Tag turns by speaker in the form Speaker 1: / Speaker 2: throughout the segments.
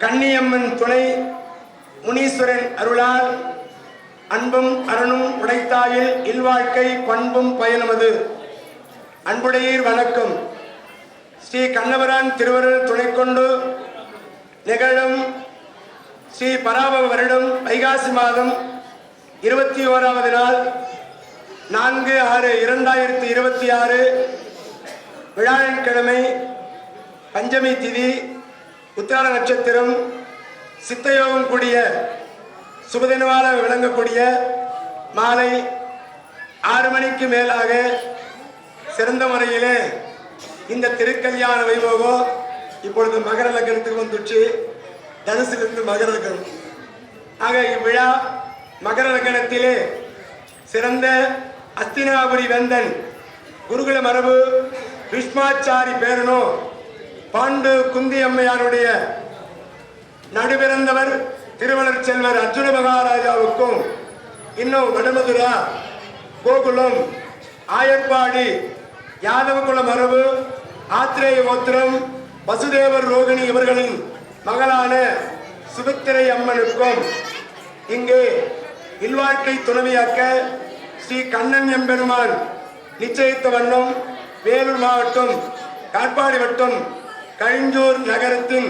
Speaker 1: கன்னியம்மன் துணை முனீஸ்வரன் அருளால் அன்பும் அரணும் உடைத்தாயில் இல்வாழ்க்கை பண்பும் பயனுமது. அன்புடையீர் வணக்கம். ஸ்ரீ கண்ணபிரான் திருவருள் துணை கொண்டு நிகழும் ஸ்ரீ பராபவ வருடம் வைகாசி மாதம் 21வது நாள் 4/6/2026 வியாழக்கிழமை பஞ்சமி திதி உத்திராட நட்சத்திரம் சித்தயோகம் கூடிய சுபதினமாக விளங்கக்கூடிய மாலை 6 மணிக்கு மேலாக சிறந்த முறையிலே இந்த திருக்கல்யாண வைபோகம் இப்பொழுது மகர லக்னத்துக்கு வந்துச்சு. தனுசிலிருந்து மகர லக்னம் ஆக இவ்விழா மகர லக்னத்திலே சிறந்த அஸ்தினாபுரி வேந்தன் குருகுல மரபு பீஷ்மாச்சாரி பேரனோ பாண்டு குந்தி அம்மையாருடைய நடுபிறந்தவர் திருவளர் செல்வர் அர்ஜுன மகாராஜாவுக்கும் இன்னும் வடமதுரா கோகுலம் ஆயர்பாடி யாதவகுல மரபு ஆத்திரேய கோத்திரம் வசுதேவர் ரோகிணி இவர்களின் மகளான சுபத்திரை அம்மனுக்கும் இங்கே இல்வாழ்க்கை துணவியாக்க ஸ்ரீ கண்ணன் எம்பெருமான் நிச்சயித்த வண்ணம் வேலூர் மாவட்டம் காட்பாடி வட்டம் கழிஞ்சூர் நகரத்தின்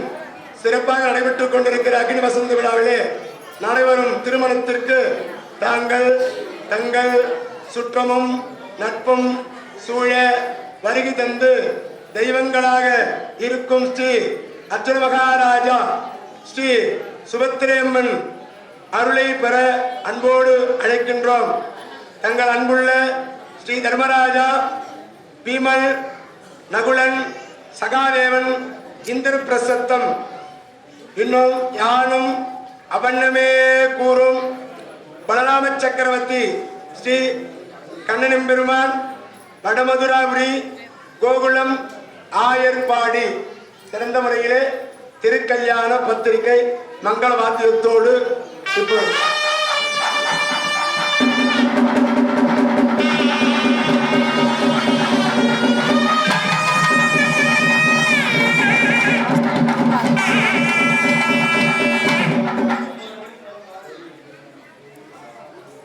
Speaker 1: சிறப்பாக நடைபெற்றுக் கொண்டிருக்கிற அக்னி வசந்த விழாவிலே நடைபெறும் திருமணத்திற்கு தாங்கள் தங்கள் சுற்றமும் நட்பும் சூழ வருகை தந்து தெய்வங்களாக இருக்கும் ஸ்ரீ அர்ஜுன மகாராஜா ஸ்ரீ சுபத்திரையம்மன் அருளை பெற அன்போடு அழைக்கின்றோம். தங்கள் அன்புள்ள ஸ்ரீ தர்மராஜா, பீமல், நகுலன், சகாதேவன், இந்திர பிரசத்தம் இன்னும் யானும் அவண்ணமே கூறும் பலராம சக்கரவர்த்தி ஸ்ரீ கண்ணனெம்பெருமான் வடமதுராபுரி கோகுலம் ஆயர்பாடி சிறந்த முறையிலே திருக்கல்யாண பத்திரிகை மங்கள வாத்தியத்தோடு இப்போ